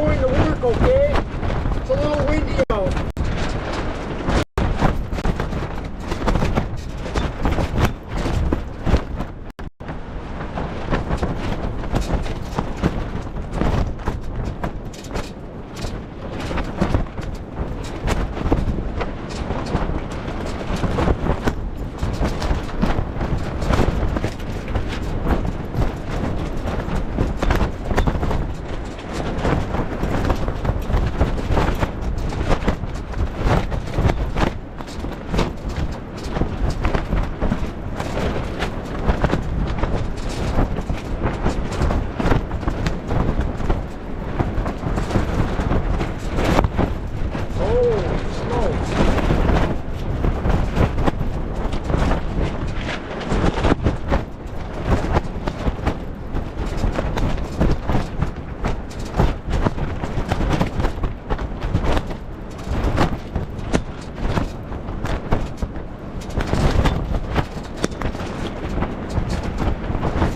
going to work, okay? It's a little windy out.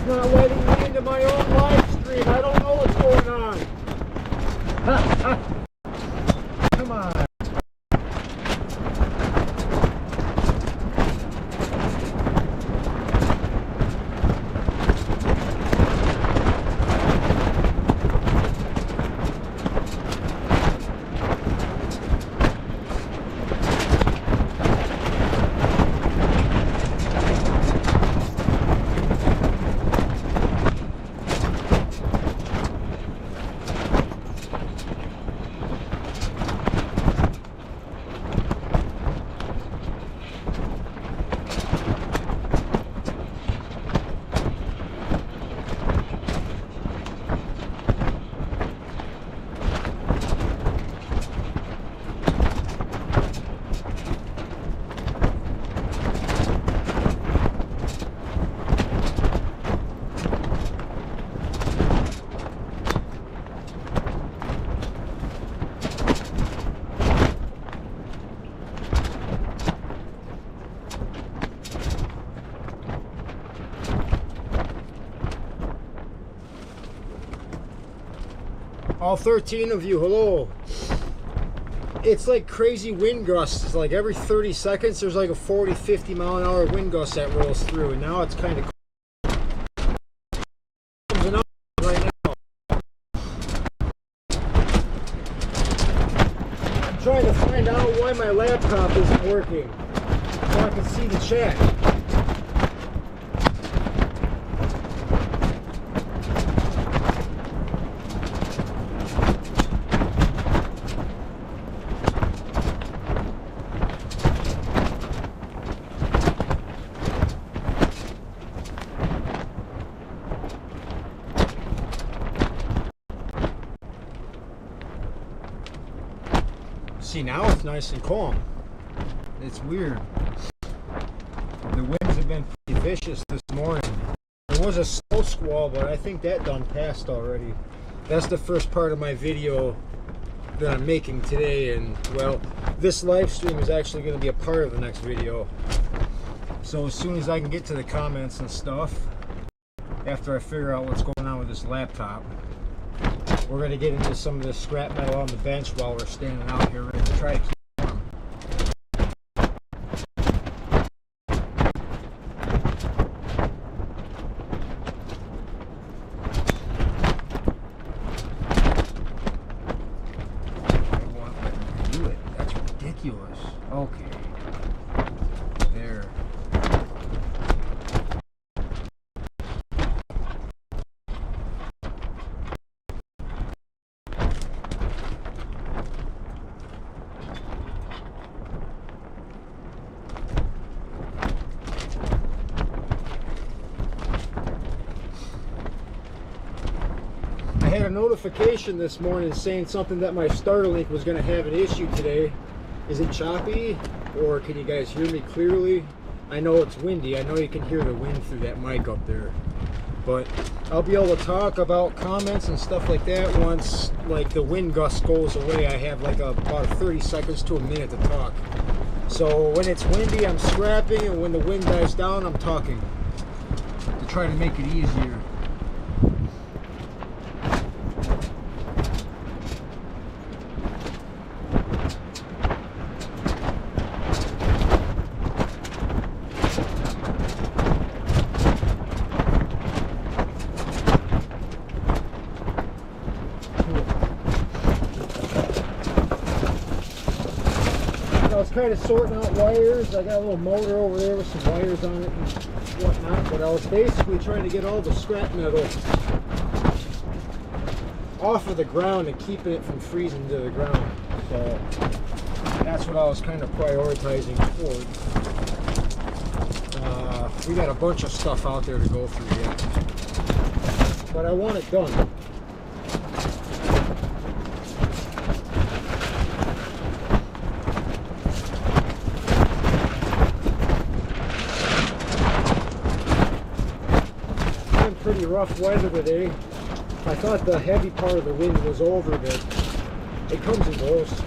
Not letting me into my own live stream. I don't know what's going on. Come on. All 13 of you, hello. It's like crazy wind gusts. Like every 30 seconds there's like a 40-50 mile an hour wind gust that rolls through, and now it's kind of right now. I'm trying to find out why my laptop isn't working so I can see the chat. See, now it's nice and calm. It's weird. The winds have been pretty vicious this morning. There was a snow squall, but I think that done passed already. That's the first part of my video that I'm making today, and well, this live stream is actually going to be a part of the next video. So as soon as I can get to the comments and stuff, after I figure out what's going on with this laptop, we're going to get into some of this scrap metal on the bench while we're standing out here ready to try to keep warm. I won't let me do it. That's ridiculous. Okay. There. I had a notification this morning saying something that my Starlink was going to have an issue today. Is it choppy, or can you guys hear me clearly? I know it's windy. I know you can hear the wind through that mic up there. But I'll be able to talk about comments and stuff like that once like the wind gust goes away. I have like about 30 seconds to a minute to talk. So when it's windy, I'm scrapping, and when the wind dies down, I'm talking to try to make it easier. kind of sorting out wires. I got a little motor over there with some wires on it and whatnot, but I was basically trying to get all the scrap metal off of the ground and keeping it from freezing to the ground. So that's what I was kind of prioritizing for. We got a bunch of stuff out there to go through yet, but I want it done. Pretty rough weather today. I thought the heavy part of the wind was over, but it comes and goes.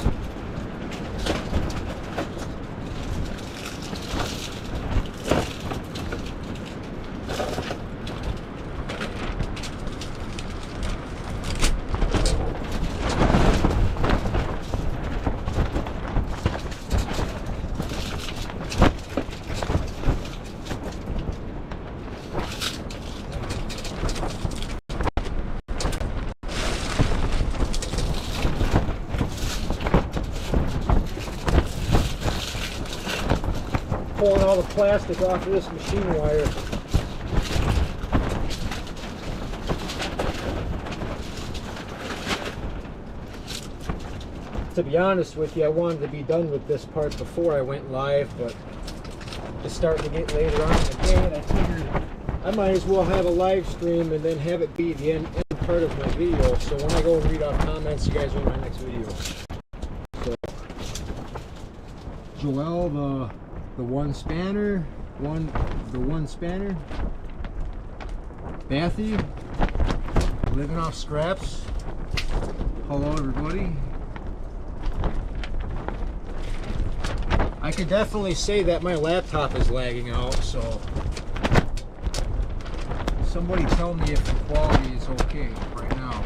Pulling all the plastic off of this machine wire. To be honest with you, I wanted to be done with this part before I went live, but it's starting to get later on in the day, and I figured I might as well have a live stream and then have it be the end part of my video. So when I go and read off comments, you guys are in my next video. So, Joel, the one spanner, Bathy, living off scraps. Hello everybody. I could definitely say that my laptop is lagging out, so somebody tell me if the quality is okay right now.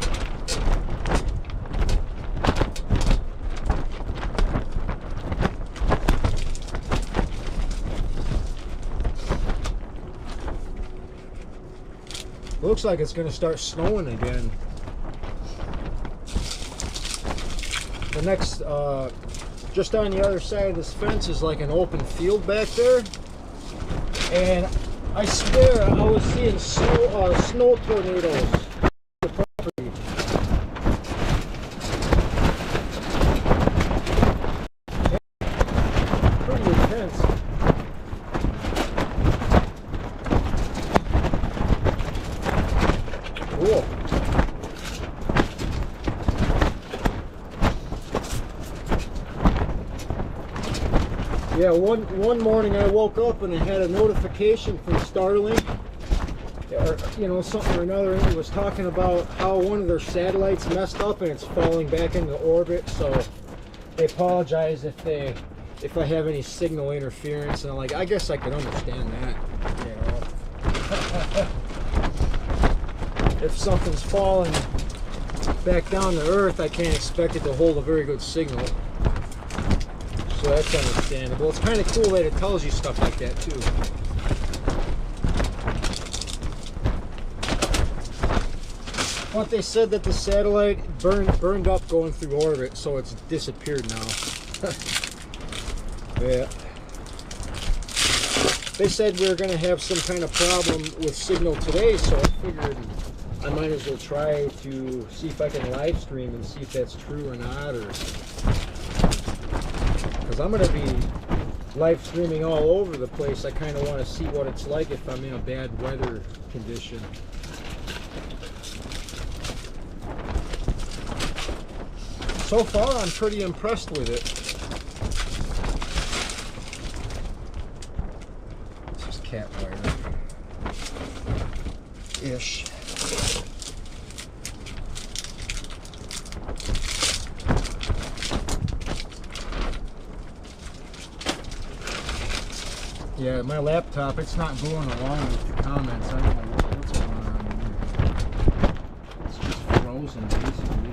Looks like it's going to start snowing again. The next, just on the other side of this fence is like an open field back there. And I swear I was seeing snow tornadoes. Pretty intense. Cool. Yeah, one morning I woke up and I had a notification from Starlink, or you know, something or another, and it was talking about how one of their satellites messed up and it's falling back into orbit. So they apologize if I have any signal interference, and I'm like, I guess I could understand that, you know. If something's falling back down to Earth, I can't expect it to hold a very good signal. So that's understandable. It's kind of cool that it tells you stuff like that too. But they said that the satellite burned up going through orbit, so it's disappeared now. Yeah. They said we were going to have some kind of problem with signal today, so I figured I might as well try to see if I can live stream and see if that's true or not, or because I'm going to be live streaming all over the place. I kind of want to see what it's like if I'm in a bad weather condition. So far, I'm pretty impressed with it. This is cat wire-ish. Yeah, my laptop, it's not going along with the comments. I don't know what's going on here. It's just frozen, basically.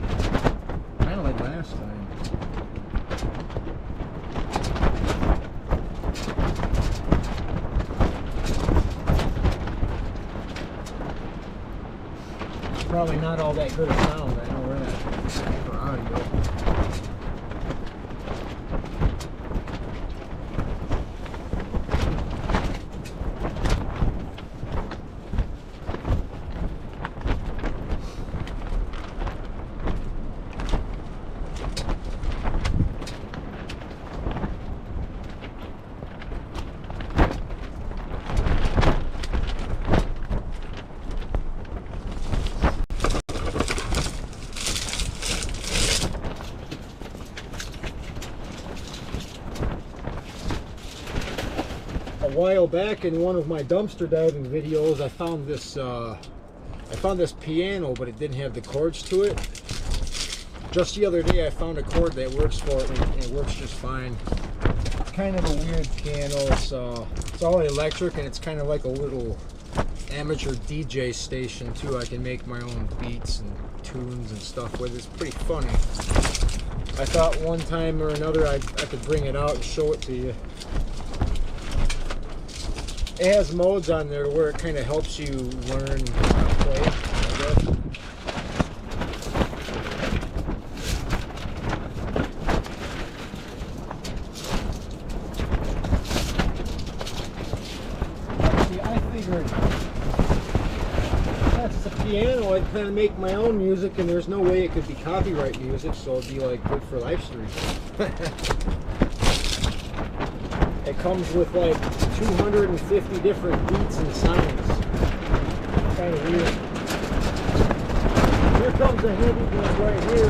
Kind of like last time. It's probably not all that good a sound. I know where that for audio. while back in one of my dumpster diving videos, I found this piano, but it didn't have the chords to it. Just the other day I found a chord that works for it, and it works just fine. It's kind of a weird piano. It's all electric, and it's kind of like a little amateur DJ station too. I can make my own beats and tunes and stuff with it. It's pretty funny. I thought one time or another I could bring it out and show it to you. It has modes on there where it kind of helps you learn how to play, I guess. See, I figured that's the piano. I'd kind of make my own music, and there's no way it could be copyright music, so it'd be like good for live streams. It comes with like 250 different beats and sounds. Kind of weird. Here comes a heavy one right here.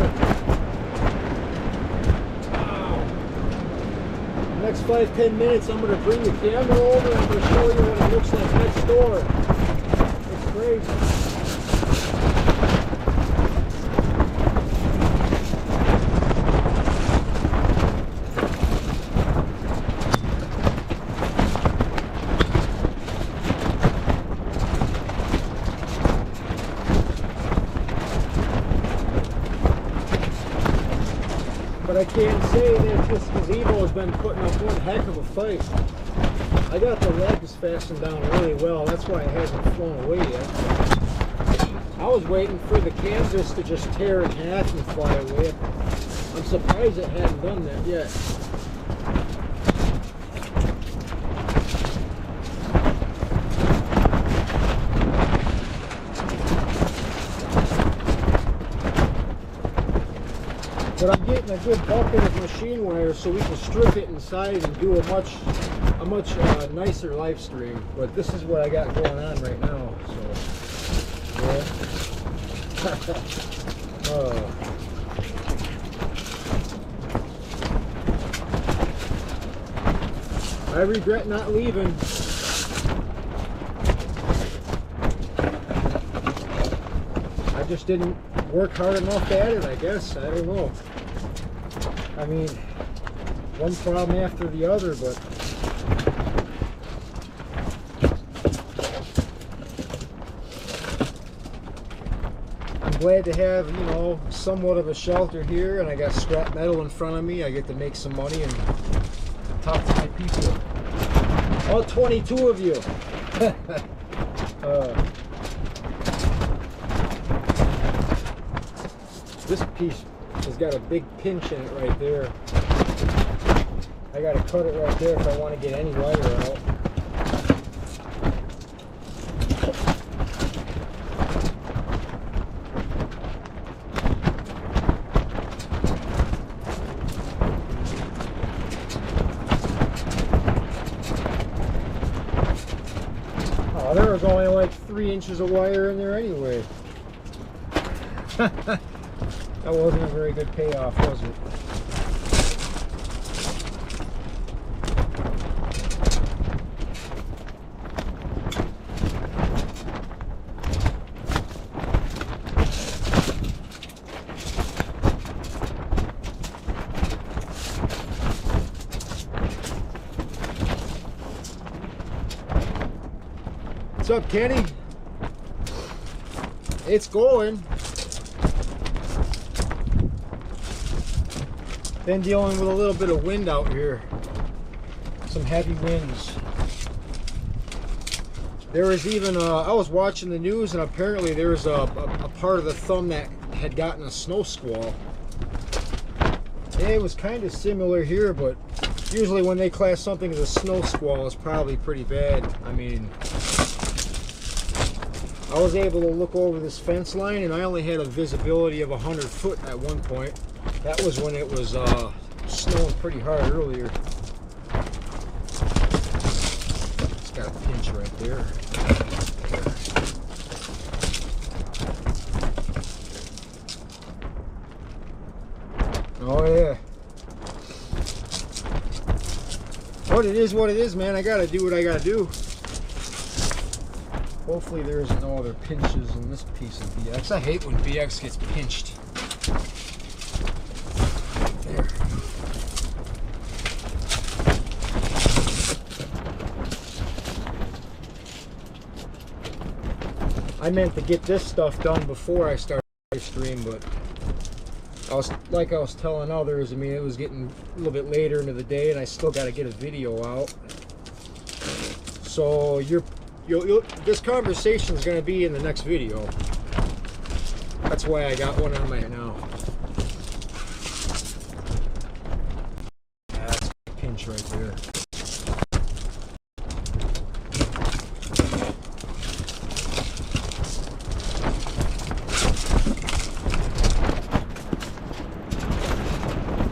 Wow. Next 5-10 minutes, I'm going to bring the camera over and I'm going to show you what it looks like next door. It's crazy. But I can't say that this gazebo has been putting up one heck of a fight. I got the legs fastened down really well. That's why it hasn't flown away yet. I was waiting for the canvas to just tear in half and fly away. I'm surprised it hadn't done that yet. But I'm getting a good bucket of machine wire so we can strip it inside and do a much nicer live stream. But this is what I got going on right now. So, yeah. I regret not leaving. I just didn't work hard enough at it, I guess. I don't know. I mean, one problem after the other, but I'm glad to have, you know, somewhat of a shelter here, and I got scrap metal in front of me. I get to make some money and talk to my people. All 22 of you. This piece has got a big pinch in it right there. I gotta cut it right there if I want to get any wire out. Oh, there was only like 3 inches of wire in there anyway. That wasn't a very good payoff, was it? What's up, Kenny? It's going. Been dealing with a little bit of wind out here. Some heavy winds. There was even I was watching the news, and apparently there was a part of the thumb that had gotten a snow squall. It was kind of similar here, but usually when they class something as a snow squall, it's probably pretty bad. I mean, I was able to look over this fence line, and I only had a visibility of 100 foot at one point. That was when it was snowing pretty hard earlier. It's got a pinch right there. Oh yeah. What But it is what it is, man. I gotta do what I gotta do. Hopefully there's no other pinches in this piece of BX. I hate when BX gets pinched. There. I meant to get this stuff done before I started the stream, but I was telling others, I mean, it was getting a little bit later into the day and I still got to get a video out. So this conversation is going to be in the next video. That's why I got one on my now. That's a pinch right there.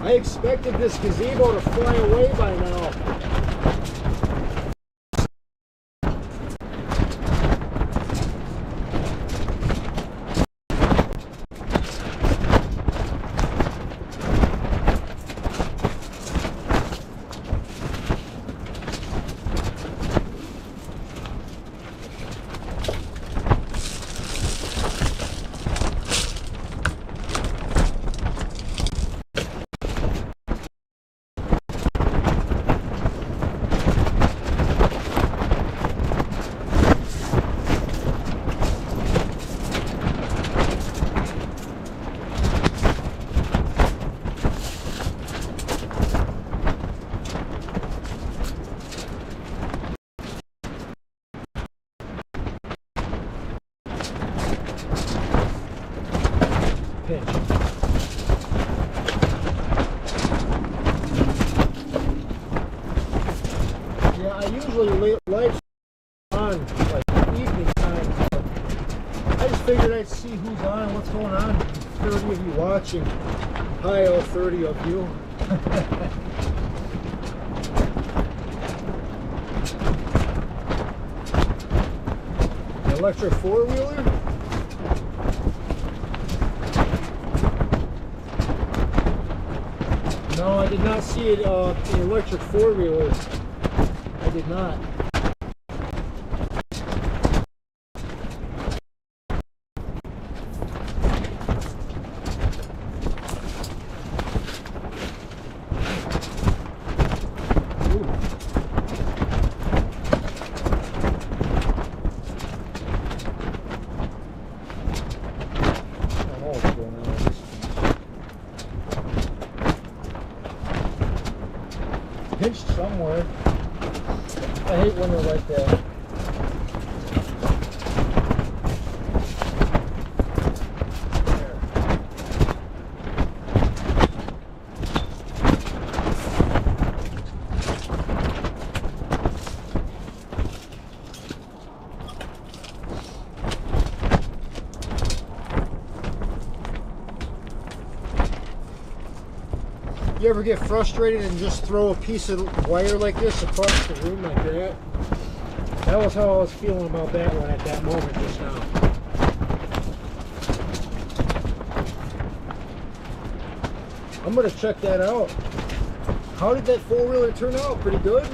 I expected this gazebo to fly away by now. Yeah, I usually light on like evening time, but I just figured I'd see who's on, what's going on. 30 of you watching. Hi, all 30 of you. Electric four-wheeler? No, I did not see it in electric four-wheelers. I did not. Pinched somewhere. I hate when they're like that. You ever get frustrated and just throw a piece of wire like this across the room like that? That was how I was feeling about that one at that moment just now. I'm gonna check that out. How did that four-wheeler turn out? Pretty good?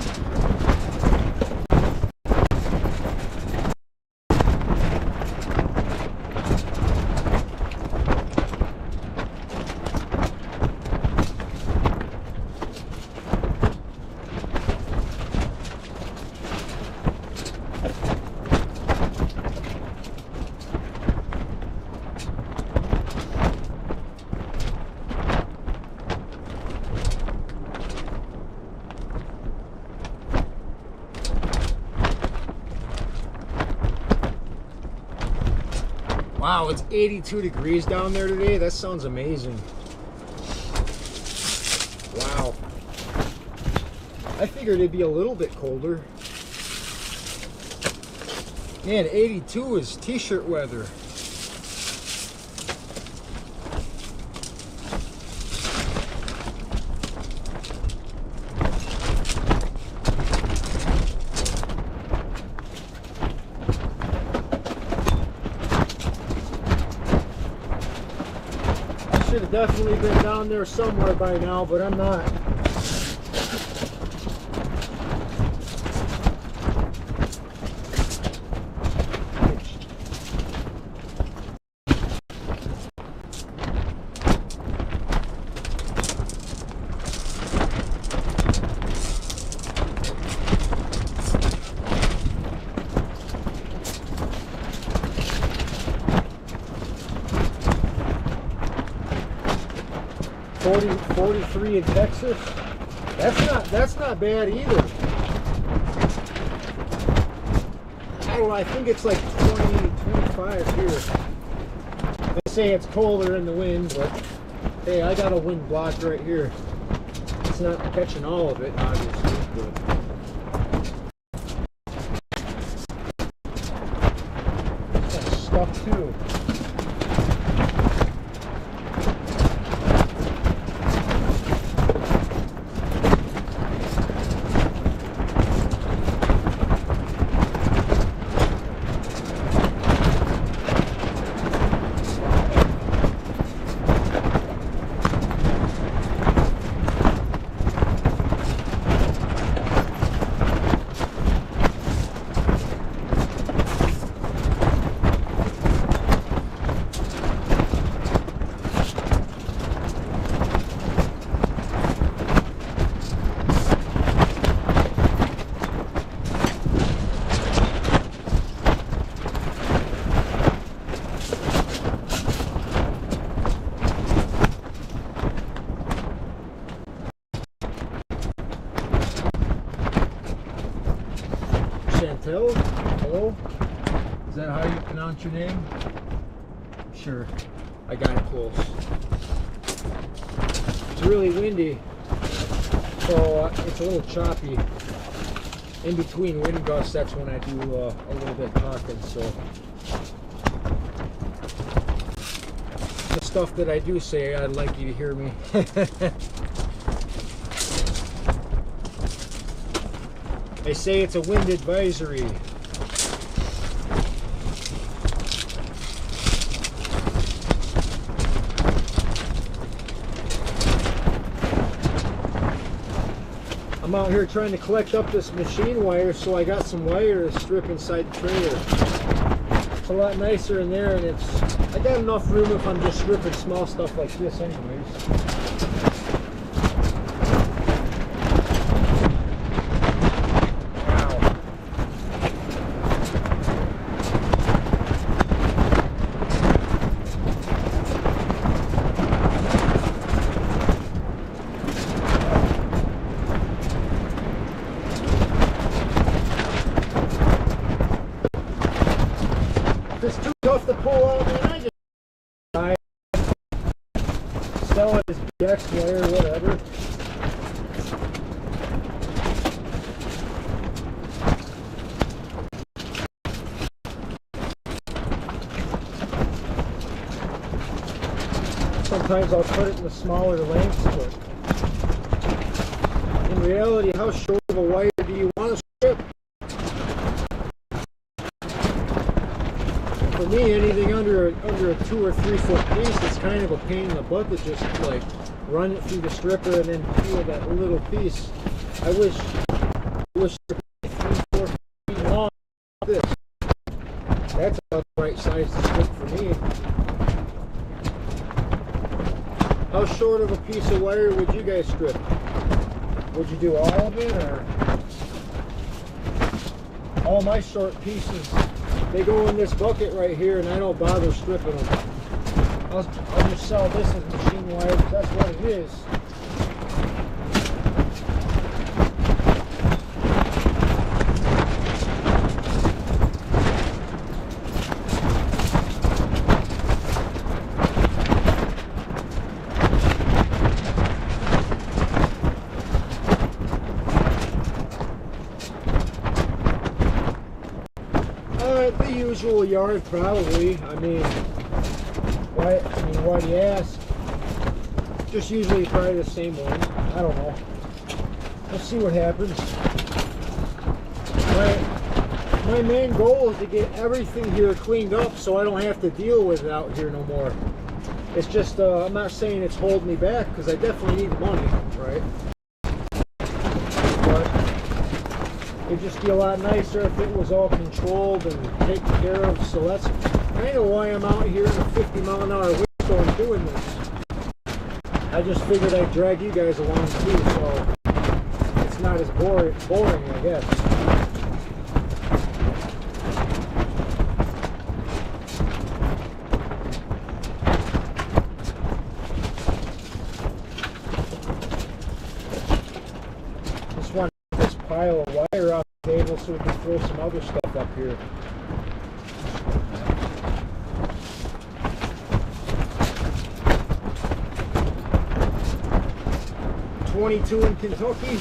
Wow, it's 82 degrees down there today. That sounds amazing. Wow. I figured it'd be a little bit colder. Man, 82 is t-shirt weather. Should have definitely been down there somewhere by now, but I'm not. 43 in Texas. That's not bad either. I don't know, I think it's like 20, 25 here. They say it's colder in the wind, but hey, I got a wind block right here. It's not catching all of it, obviously, but that's stuff too. Chantel, hello? Is that how you pronounce your name? Sure, I got it close. It's really windy, so it's a little choppy. In between wind gusts, that's when I do a little bit talking, so. The stuff that I do say, I'd like you to hear me. They say it's a wind advisory. I'm out here trying to collect up this machine wire, so I got some wire to strip inside the trailer. It's a lot nicer in there, and I got enough room if I'm just stripping small stuff like this anyways. It's too tough to pull out, man. I just sell it as BX wire or whatever. Sometimes I'll cut it in the smaller lengths, but in reality, how short of a wire do you want to strip? For me, anything under a 2 or 3 foot piece, it's kind of a pain in the butt to just like run it through the stripper and then feel that little piece. I wish it was 3 or 4 feet long like this. That's about the right size to strip for me. How short of a piece of wire would you guys strip? Would you do all of it, or all my short pieces? They go in this bucket right here, and I don't bother stripping them. I'll just sell this as machine wire, because that's what it is. The usual yard, probably. I mean, why do you ask? Just usually probably the same one. I don't know. We'll see what happens. My main goal is to get everything here cleaned up so I don't have to deal with it out here no more. It's just, I'm not saying it's holding me back, because I definitely need the money, right? It'd just be a lot nicer if it was all controlled and taken care of. So that's kind of why I'm out here in a 50-mile-an-hour windstorm doing this. I just figured I'd drag you guys along too, so it's not as boring, I guess. so we can throw some other stuff up here. 22 in Kentucky.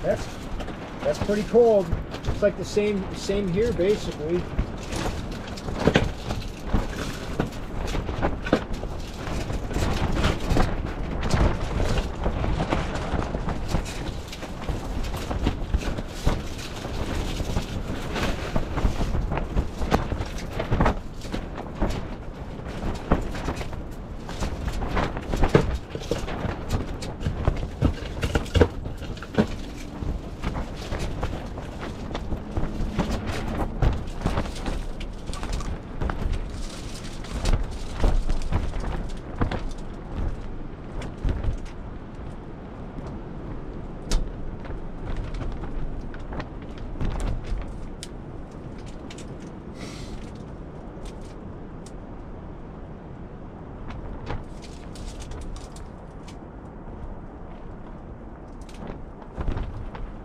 That's pretty cold. It's like the same here basically.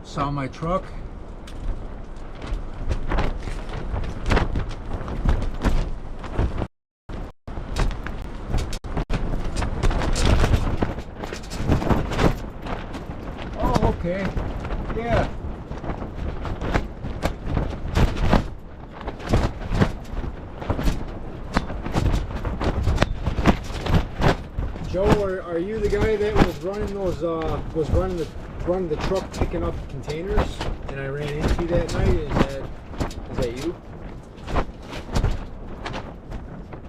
Saw my truck. Oh, okay. Yeah. Joe, are you the guy that was running those running the truck picking up containers and I ran into you that night? Is that you?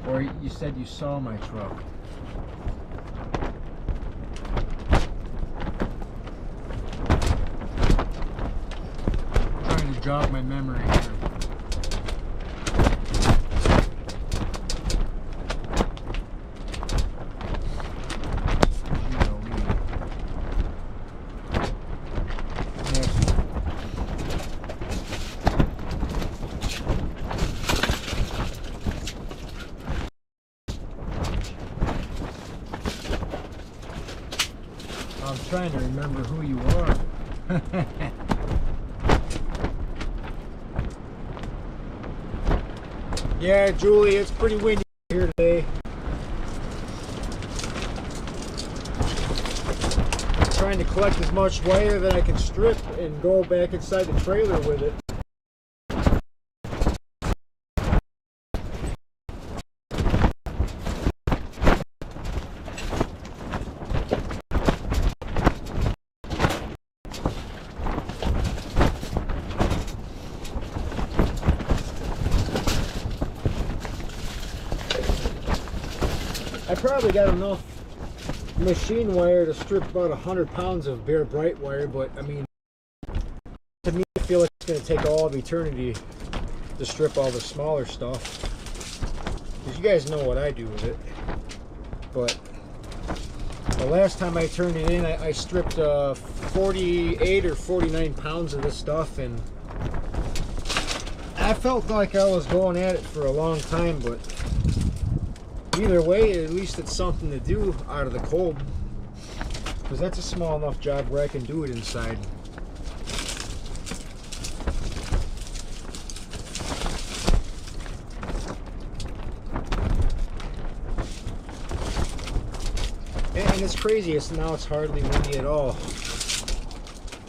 Or you said you saw my truck? I'm trying to jog my memory here. I'm trying to remember who you are. Yeah, Julie, it's pretty windy here today. I'm trying to collect as much wire that I can strip and go back inside the trailer with it. I probably got enough machine wire to strip about 100 pounds of bare bright wire, but I mean, to me, I feel like it's going to take all of eternity to strip all the smaller stuff. Because you guys know what I do with it. But the last time I turned it in, I stripped 48 or 49 pounds of this stuff, and I felt like I was going at it for a long time, but either way, at least it's something to do out of the cold, because that's a small enough job where I can do it inside. And it's crazy, now it's hardly windy at all.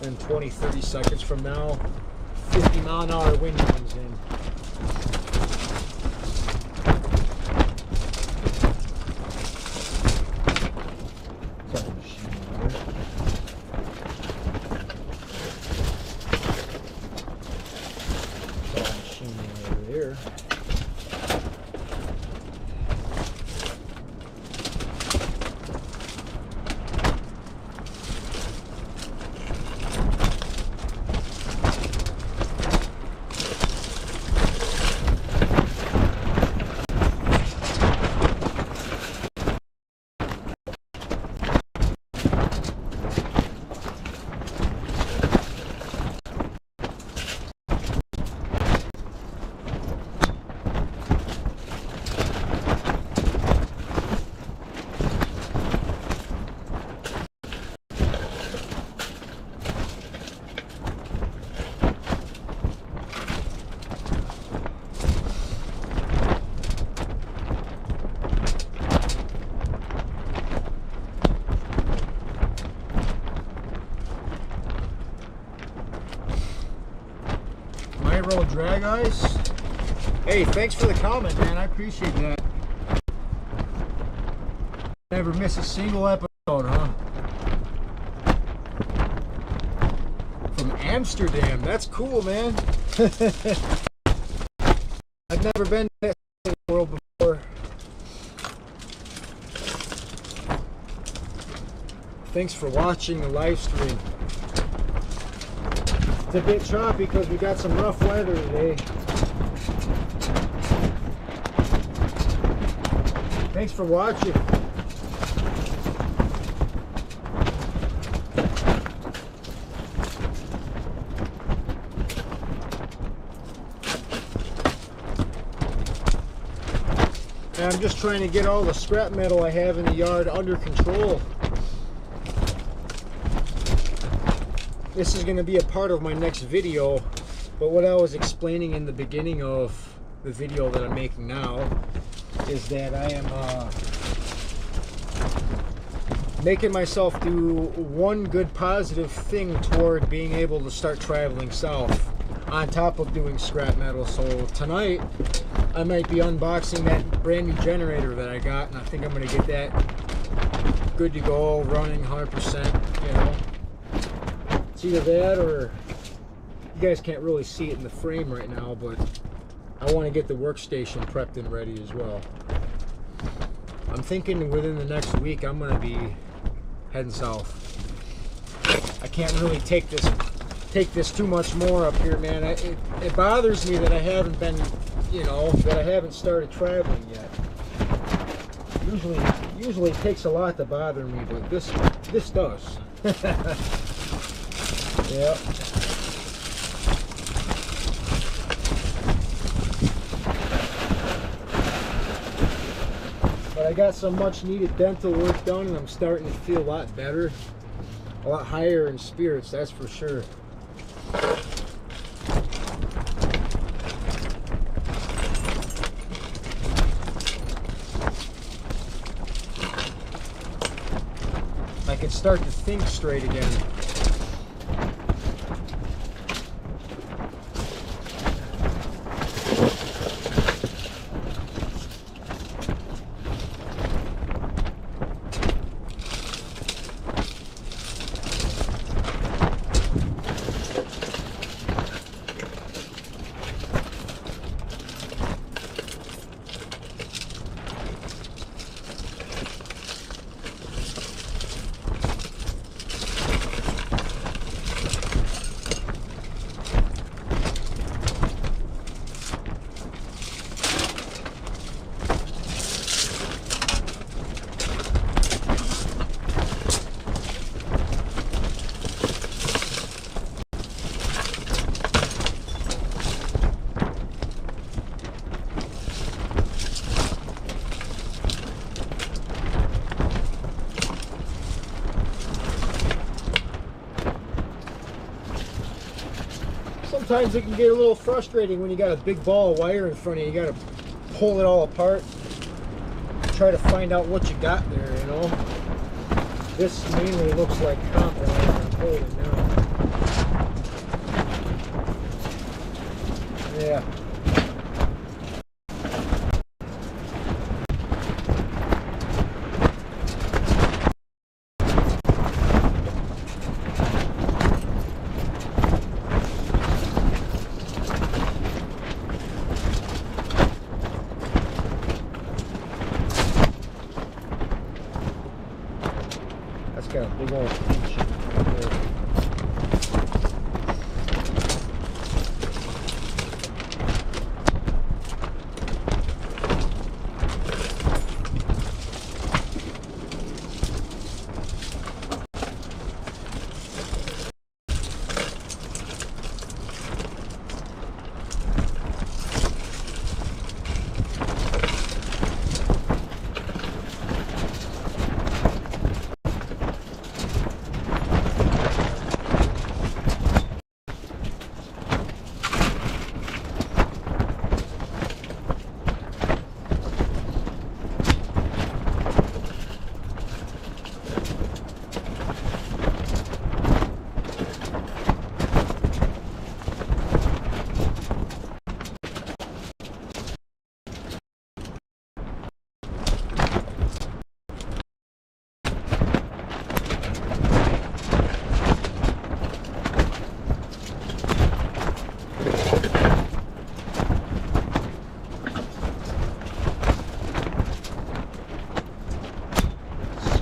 And 20-30 seconds from now, 50-mile-an-hour wind comes in. road drag ice. Hey, thanks for the comment, man. I appreciate that. Never miss a single episode, huh? From Amsterdam. That's cool, man. I've never been to that world before. Thanks for watching the live stream. It's a bit choppy because we got some rough weather today. Thanks for watching. And I'm just trying to get all the scrap metal I have in the yard under control. This is going to be a part of my next video, but what I was explaining in the beginning of the video that I'm making now is that I am making myself do one good positive thing toward being able to start traveling south on top of doing scrap metal. So tonight I might be unboxing that brand new generator that I got, and I think I'm going to get that good to go, running 100%, you know. It's either that, or you guys can't really see it in the frame right now, but I want to get the workstation prepped and ready as well. I'm thinking within the next week I'm going to be heading south. I can't really take this too much more up here, man. It bothers me that I haven't been, you know, that I haven't started traveling yet. Usually it takes a lot to bother me, but this does. Yeah. But I got some much needed dental work done, and I'm starting to feel a lot better, a lot higher in spirits, that's for sure. I can start to think straight again. Sometimes it can get a little frustrating when you got a big ball of wire in front of you. You got to pull it all apart, try to find out what you got there, you know. This mainly looks like copper I'm holding now. Yeah. That's got a big old pinch right there.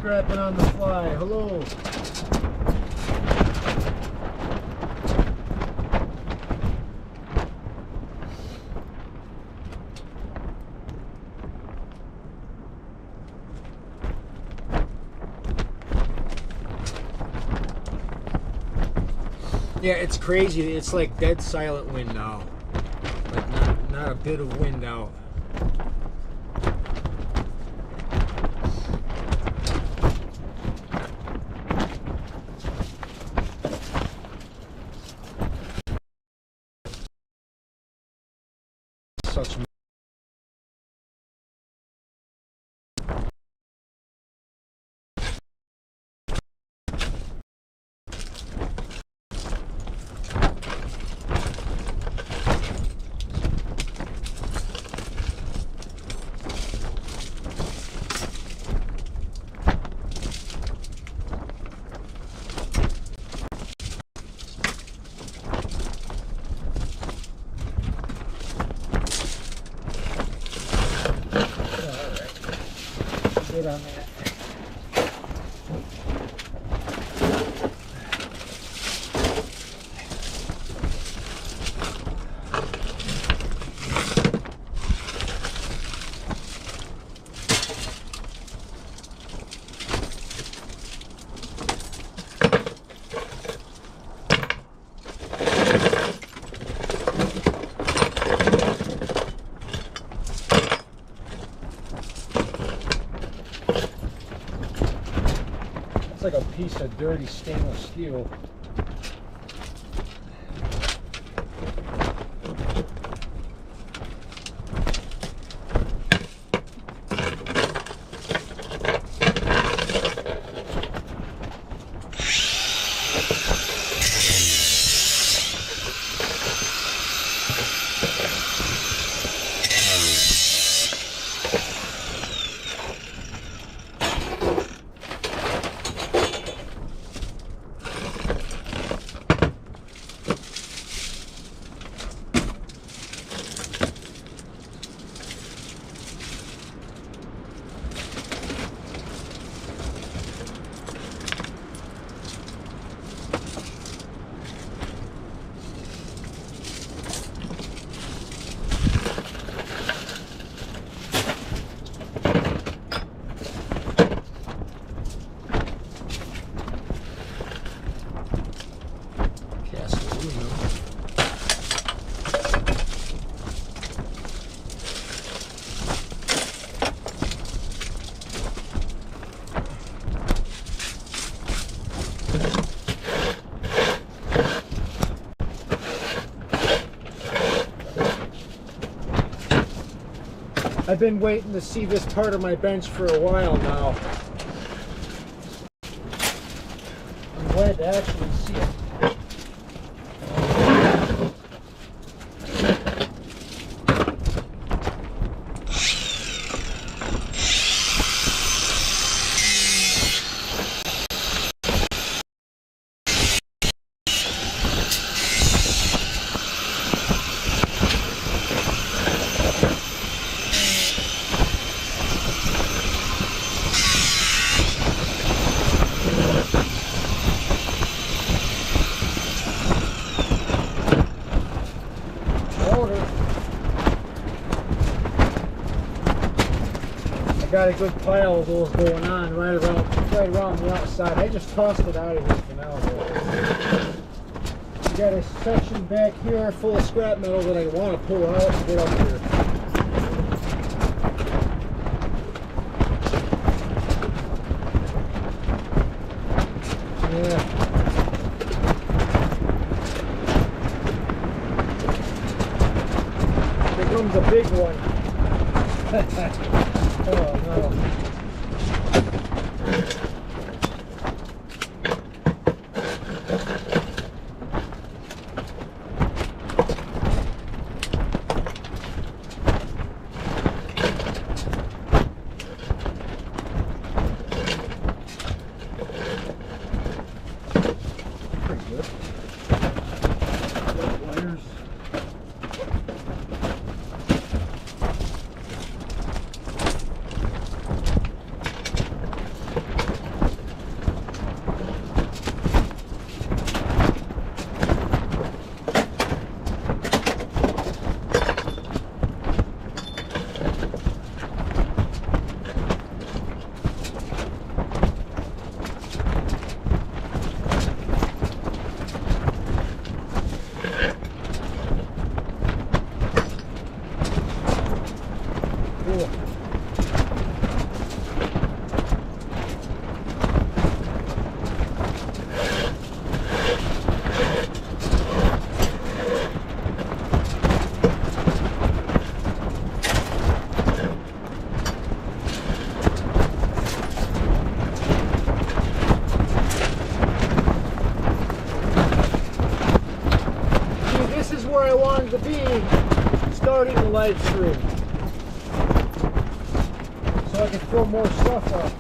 scrapping on the fly. Hello. Yeah, it's crazy. It's like dead silent wind now. Like not a bit of wind out. Such good on that. Like a piece of dirty stainless steel. I've been waiting to see this part of my bench for a while now. I'm glad to actually see it. Got a good pile of those going on right around the outside. I just tossed it out of here for now. We got a section back here full of scrap metal that I want to pull out and get up here. Yeah. Here comes a big one. Oh no. Pretty good. Wires. to be starting the live stream so I can throw more stuff up.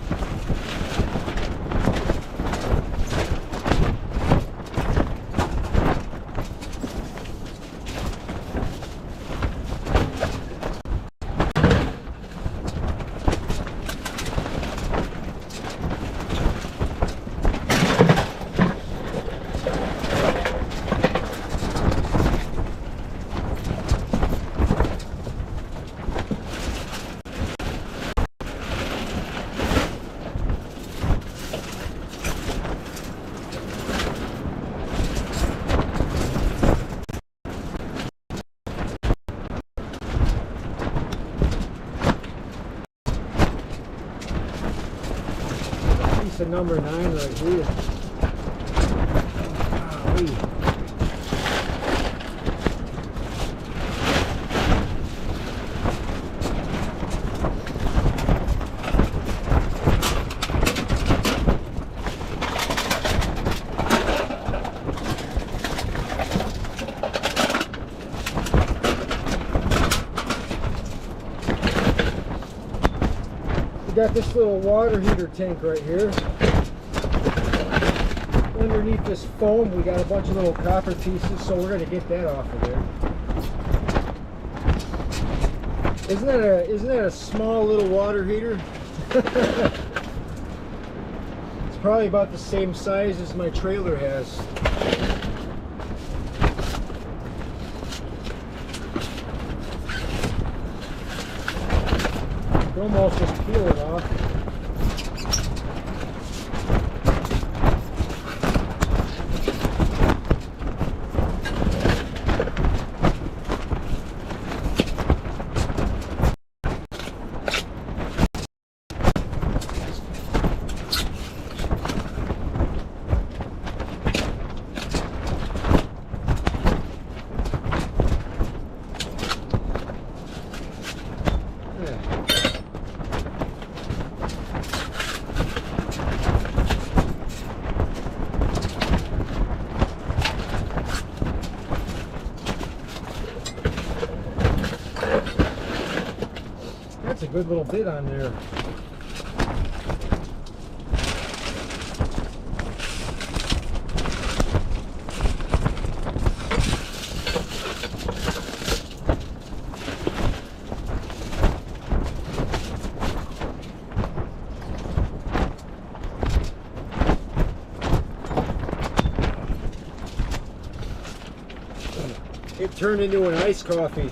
Piece of number 9 right here. Golly. Got this little water heater tank right here. Underneath this foam we got a bunch of little copper pieces, so we're going to get that off of there. Isn't that a small little water heater? It's probably about the same size as my trailer has. Almost just peel it off. That's a good little bit on there. It turned into an iced coffee.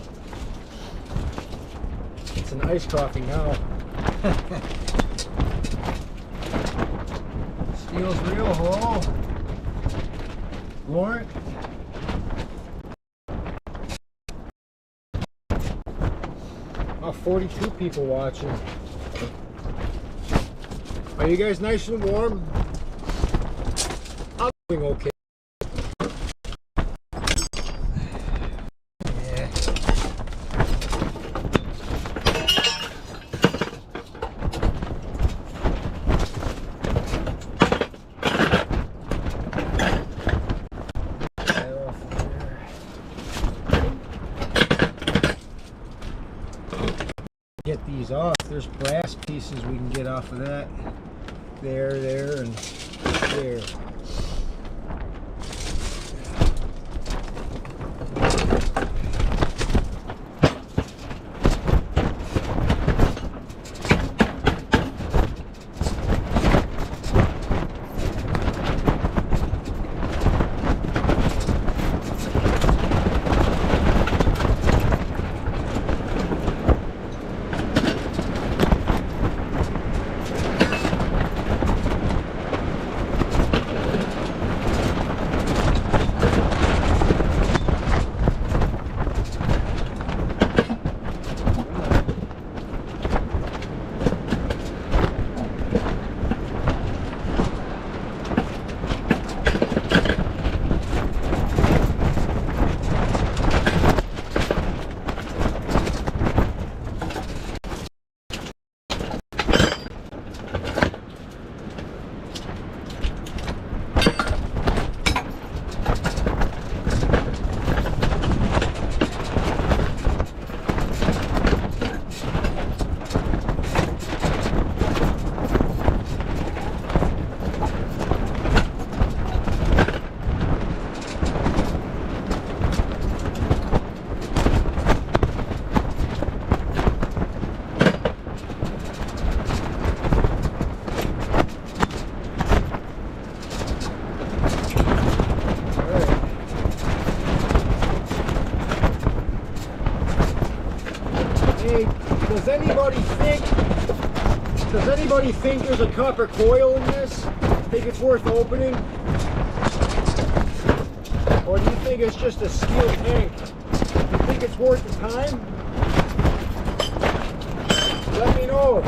It's an iced coffee now. Steel's real. Hello, Lauren. Oh, 42 people watching. Are you guys nice and warm? I'm doing okay. Get these off. There's brass pieces we can get off of that. There, and there. anybody think there's a copper coil in this? Think it's worth opening? Or do you think it's just a steel tank? You think it's worth the time? Let me know.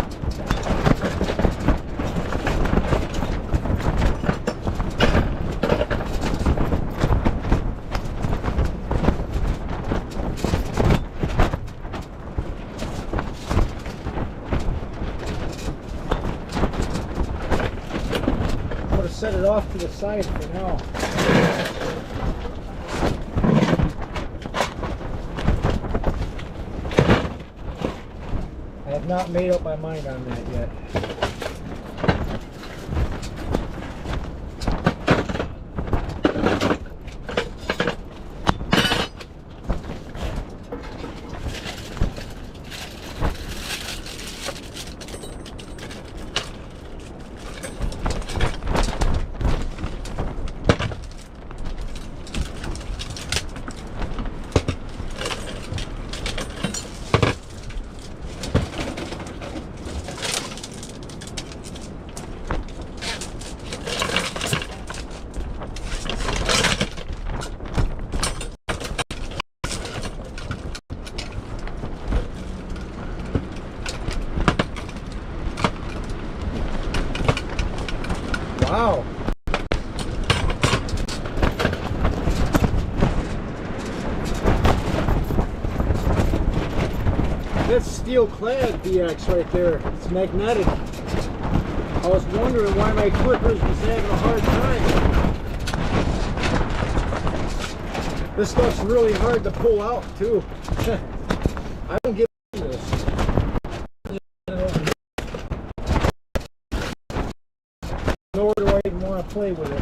Set it off to the side for now. I have not made up my mind on that yet. Wow. That's steel clad BX right there. It's magnetic. I was wondering why my clippers was having a hard time. This stuff's really hard to pull out too. I don't get this. Nor do I even want to play with it.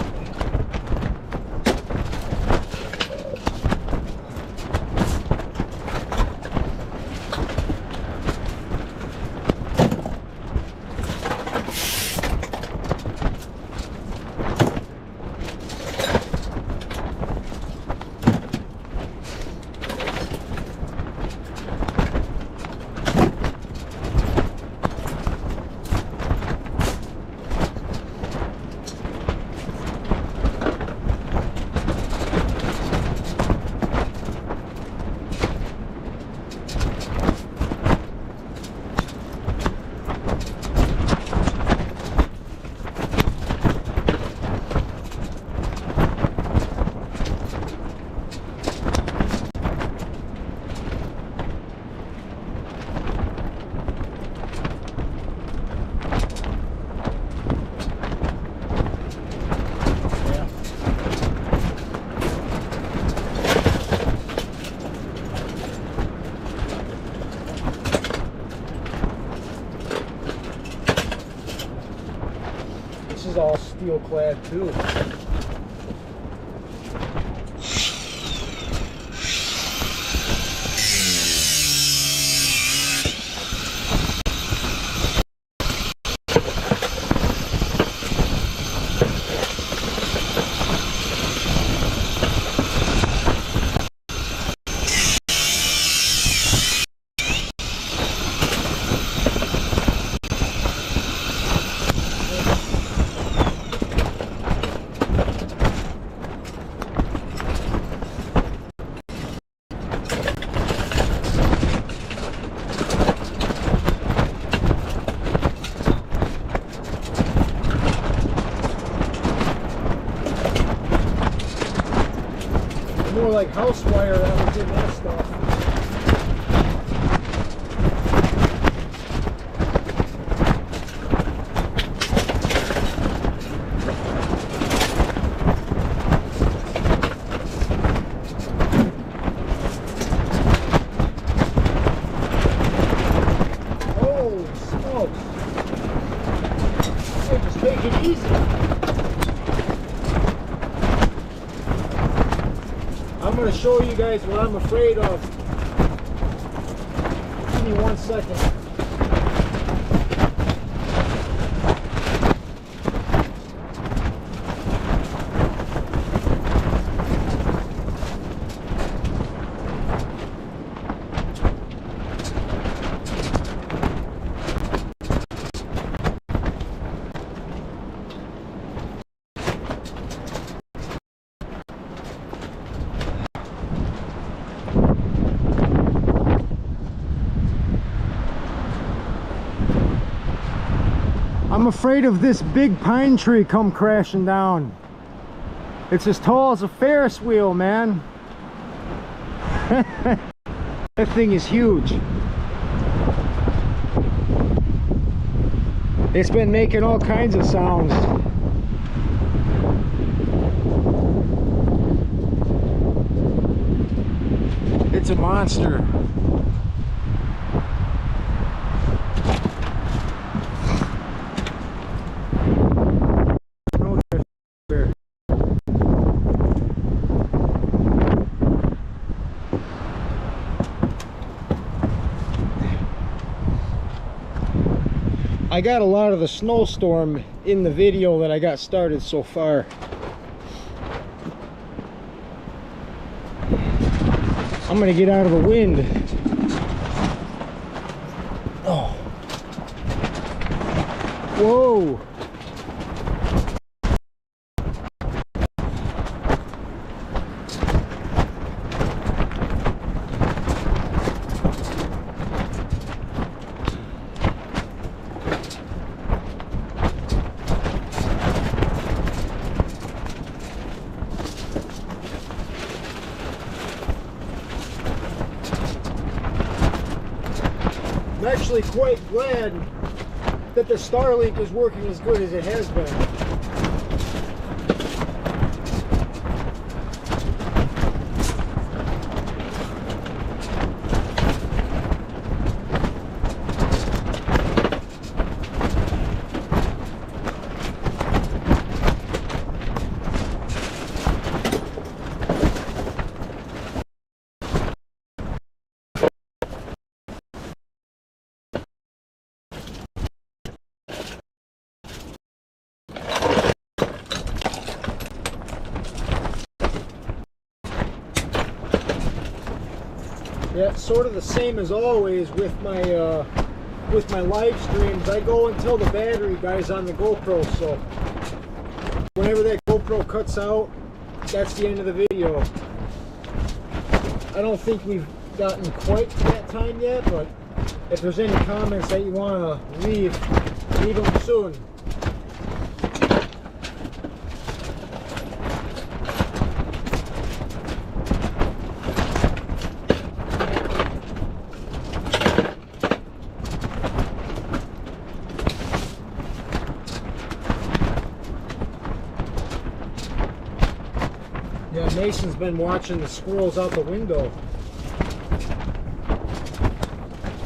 This is all steel clad too. More like house wire that was in that stuff. Holy smokes. Hey, just take it easy. I'm going to show you guys what I'm afraid of. Give me 1 second. I'm afraid of this big pine tree come crashing down. It's as tall as a Ferris wheel, man. That thing is huge. It's been making all kinds of sounds. It's a monster. I got a lot of the snowstorm in the video that I got started so far. I'm gonna get out of the wind. Oh. Whoa. I'm actually quite glad that the Starlink is working as good as it has been. Yeah, it's sort of the same as always with my live streams. I go until the battery dies on the GoPro, so whenever that GoPro cuts out, that's the end of the video. I don't think we've gotten quite to that time yet, but if there's any comments that you want to leave them soon. Yeah, Mason's been watching the squirrels out the window.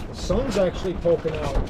The sun's actually poking out.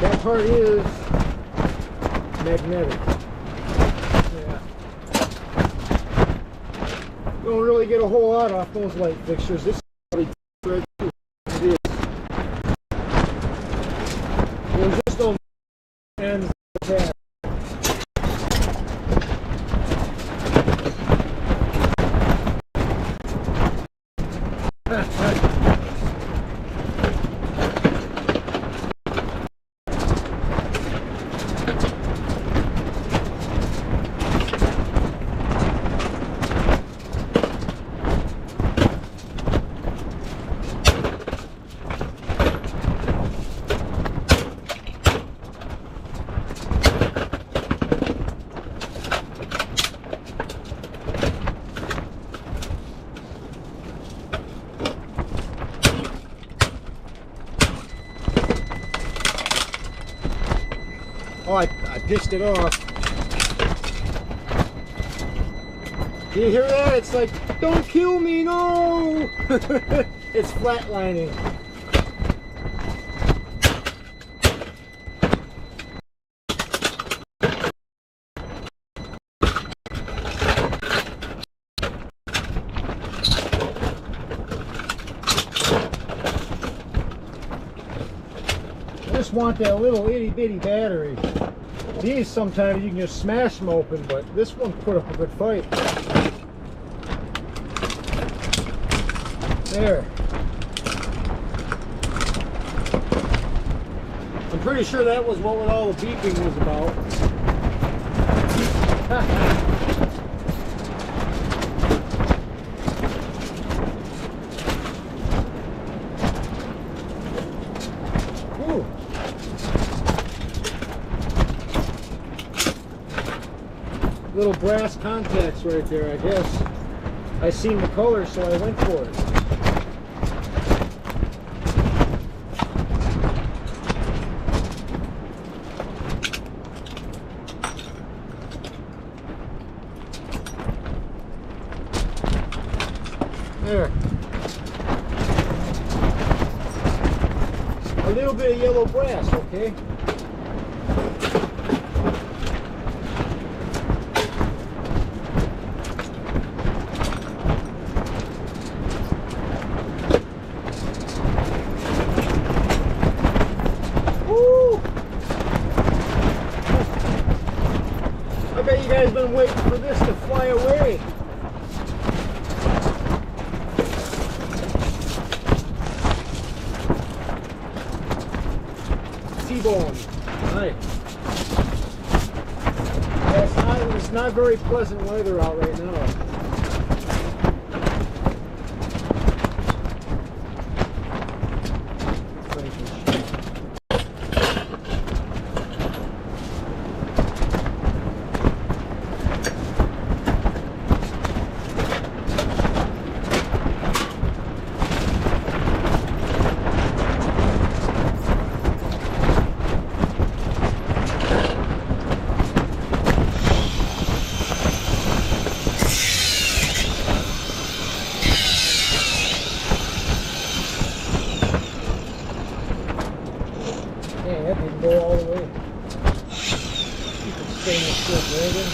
That part is magnetic. Yeah. Don't really get a whole lot off those light fixtures. This is probably right too. It is. There's just no ends that. I pissed it off. Do you hear that? It's like, don't kill me, no! It's flatlining. I just want that little itty bitty battery. These sometimes you can just smash them open, but this one put up a good fight. There. I'm pretty sure that was what all the beeping was about. Ooh. Little brass contacts right there, I guess. I seen the color, so I went for it. There. A little bit of yellow brass, okay? Woo! I bet you guys been waiting for this to fly away. T-bone. Right. Yeah, it's not very pleasant weather out right now. Dang, that didn't go all the way. Keep it stainless steel dragon.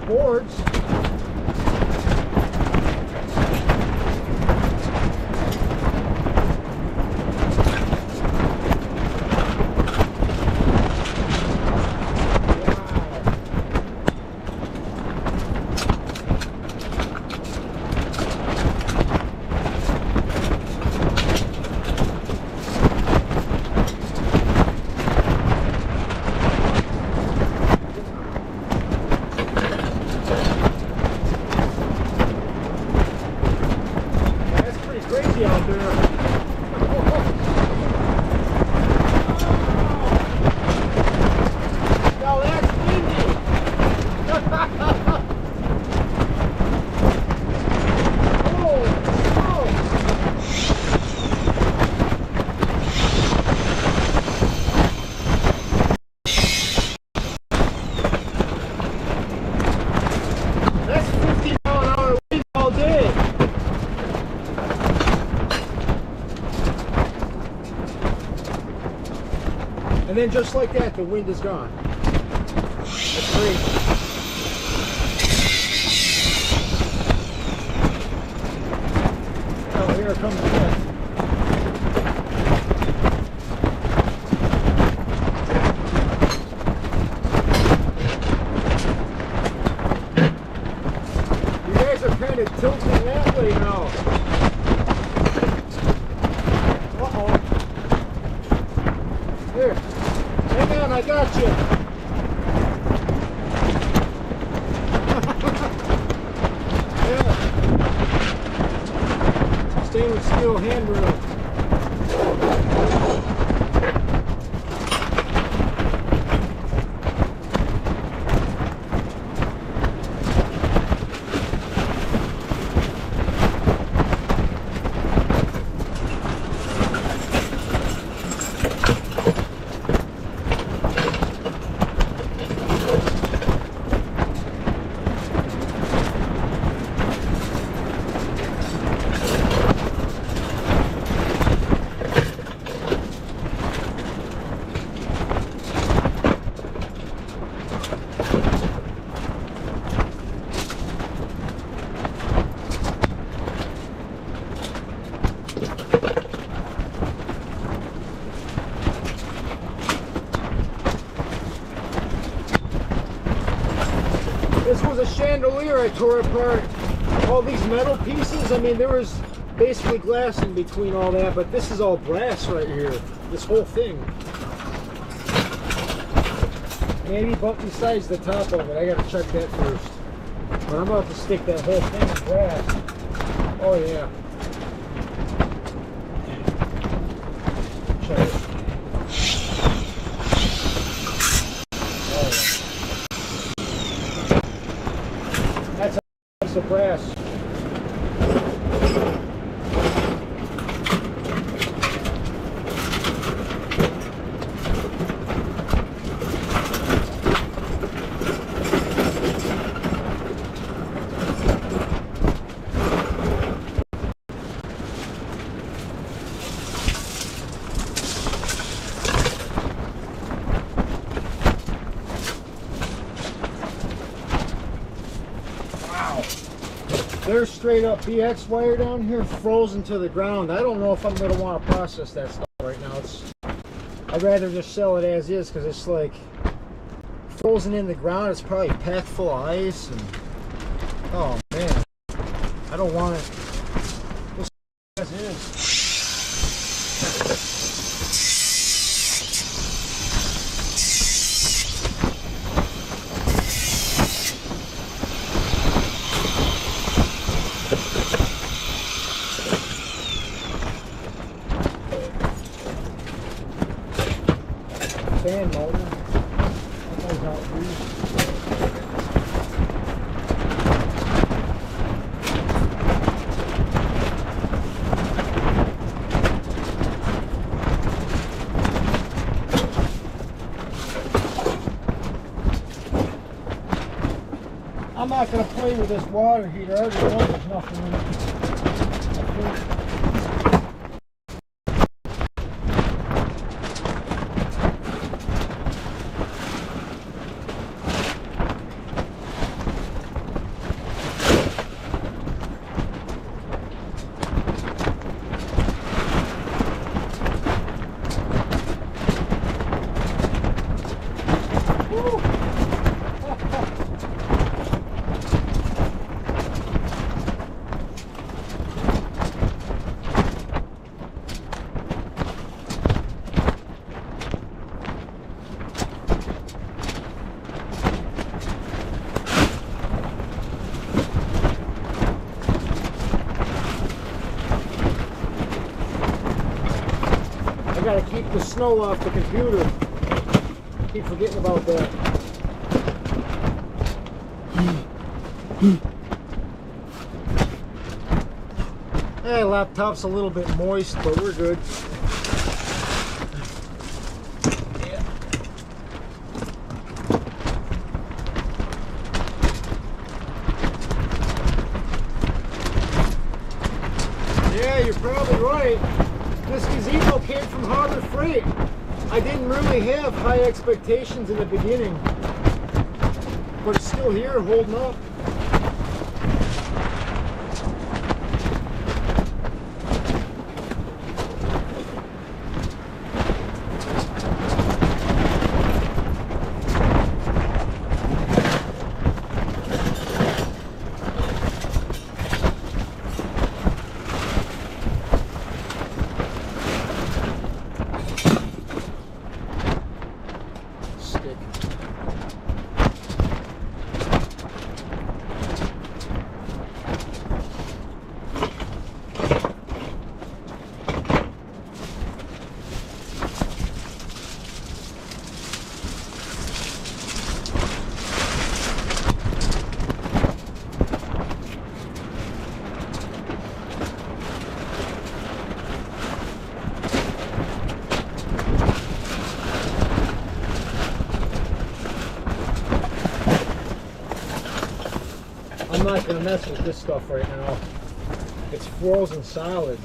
Boards. Crazy out there. Now that's windy. That's 50-mile-an-hour wind all day. And then just like that, the wind is gone. That's great. Oh, here it comes again. You guys are kind of tilting that way now. Uh-oh. Here. Hang on, I stainless steel handrail. This was a chandelier I tore apart. All these metal pieces, I mean, there was basically glass in between all that, but this is all brass right here. This whole thing. Maybe but besides the top of it. I gotta check that first. But I'm about to stick that whole thing in brass. Oh yeah. Check it. That's a piece of brass. There's straight up BX wire down here frozen to the ground. I don't know if I'm going to want to process that stuff right now. I'd rather just sell it as is because it's like frozen in the ground. It's probably packed full of ice. And oh man, I don't want it. This as is. Fan motor. That goes out through. I'm not going to play with this water heater. I already know there's nothing in it. I gotta keep the snow off the computer. Keep forgetting about that. Hey, laptop's a little bit moist, but we're good. Yeah, you're probably right. This gazebo came from Harbor Freight. I didn't really have high expectations in the beginning, but it's still here holding up. I'm not going to mess with this stuff right now. It's frozen solid.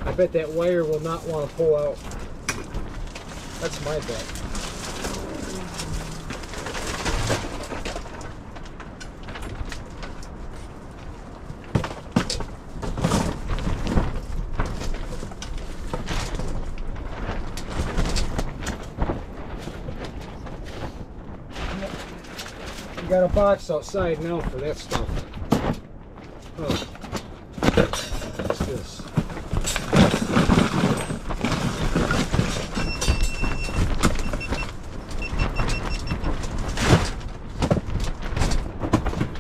I bet that wire will not want to pull out. That's my bet. You got a box outside now for that stuff. Oh. What's this?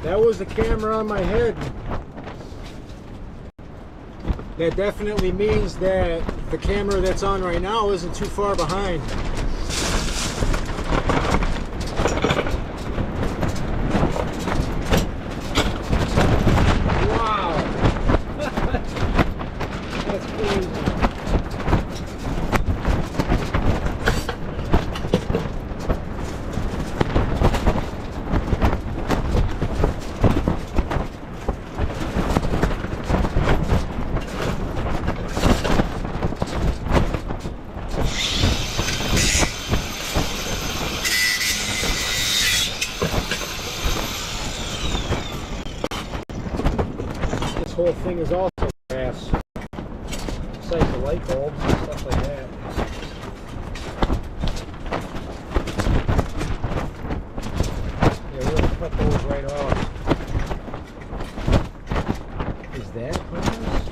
That was the camera on my head. That definitely means that the camera that's on right now isn't too far behind. This whole thing is also brass. Besides the light bulbs and stuff like that. Yeah, we're gonna cut those right off. Is that brass?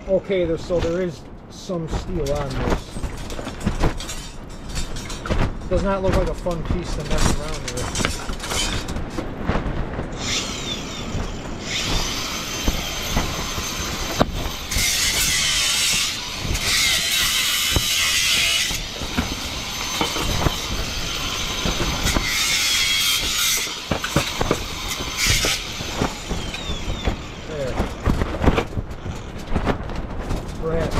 Okay, so there is some steel on this. Does not look like a fun piece to mess around with. There. Brass.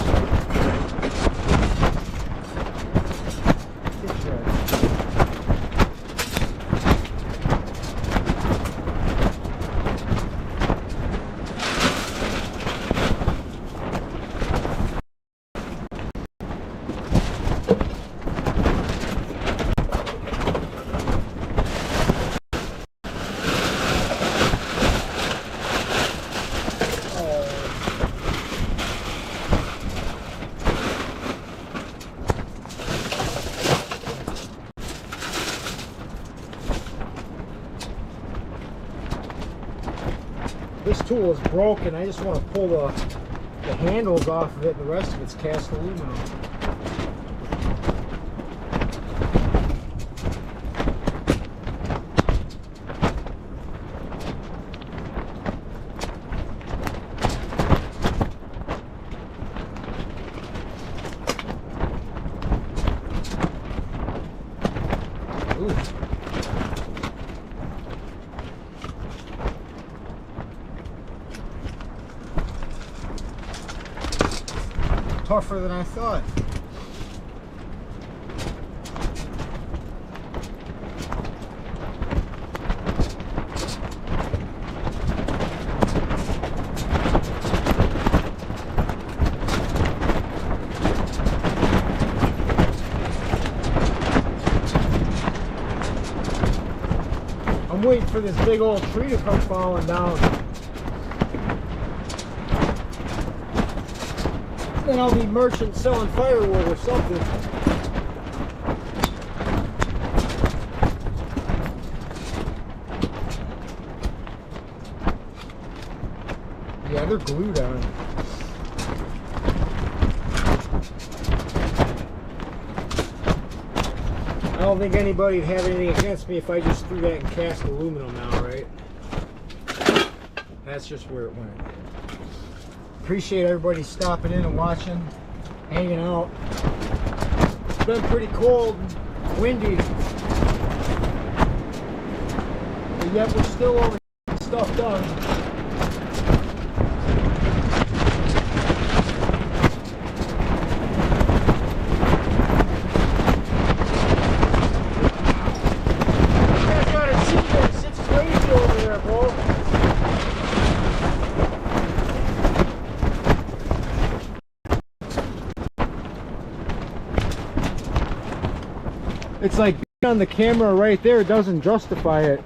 This tool is broken. I just want to pull the handles off of it. The rest of it's cast aluminum. Ooh. Tougher than I thought. I'm waiting for this big old tree to come falling down. Then I'll be merchant selling firewood or something. Yeah, they're glued on. I don't think anybody'd have anything against me if I just threw that in cast aluminum now, right? That's just where it went. Appreciate everybody stopping in and watching, hanging out. It's been pretty cold, windy, but yet we're still over getting stuff done. It's like being on the camera right there doesn't justify it.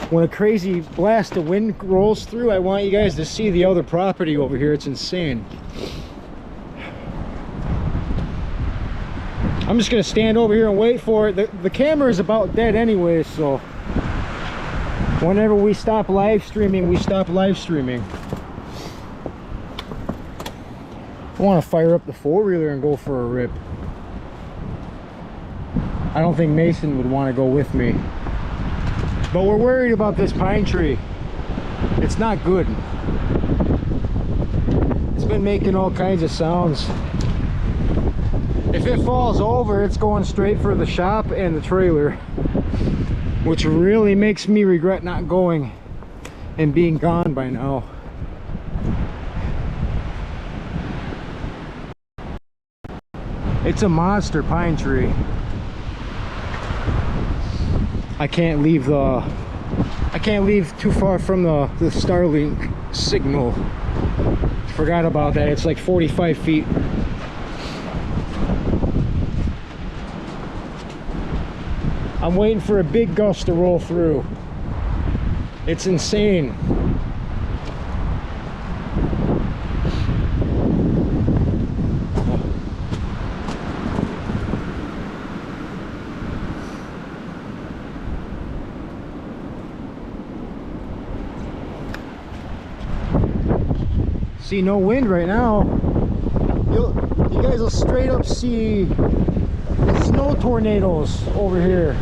When a crazy blast of wind rolls through, I want you guys to see the other property over here. It's insane. I'm just gonna stand over here and wait for it. The camera is about dead anyway, so whenever we stop live streaming, we stop live streaming. I want to fire up the four-wheeler and go for a rip. I don't think Mason would want to go with me, but we're worried about this pine tree. It's not good. It's been making all kinds of sounds. If it falls over, it's going straight for the shop and the trailer, which really makes me regret not going and being gone by now. It's a monster pine tree. I can't leave too far from the Starlink signal. Forgot about that. It's like 45 feet. I'm waiting for a big gust to roll through. It's insane. See no wind right now. You guys will straight up see snow tornadoes over here.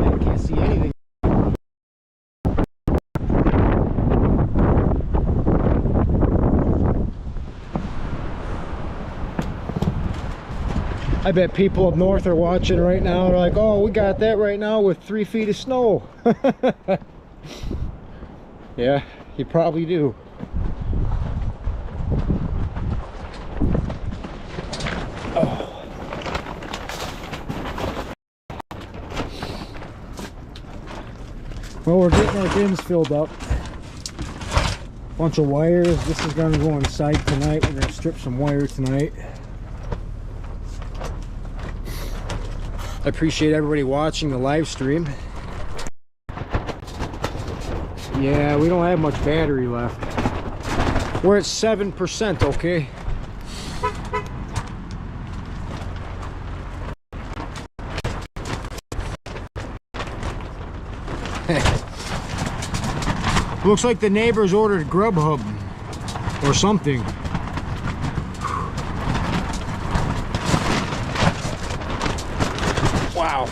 I can't see anything. I bet people up north are watching right now. They're like, oh, we got that right now with 3 feet of snow. Yeah, you probably do. Oh. Well, we're getting our bins filled up. Bunch of wires. This is going to go inside tonight. We're going to strip some wire tonight. I appreciate everybody watching the live stream. Yeah, we don't have much battery left. We're at 7%, okay? Looks like the neighbors ordered Grubhub or something. Wow.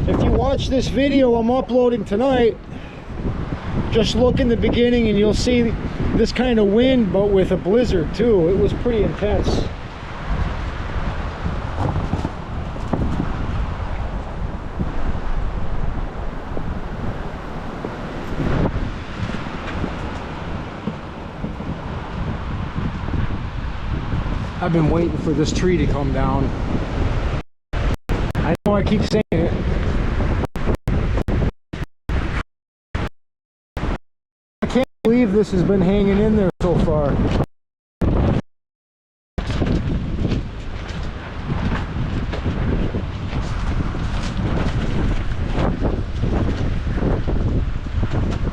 If you watch this video I'm uploading tonight, just look in the beginning and you'll see this kind of wind, but with a blizzard too. It was pretty intense. I've been waiting for this tree to come down. I know I keep saying it. I can't believe this has been hanging in there so far.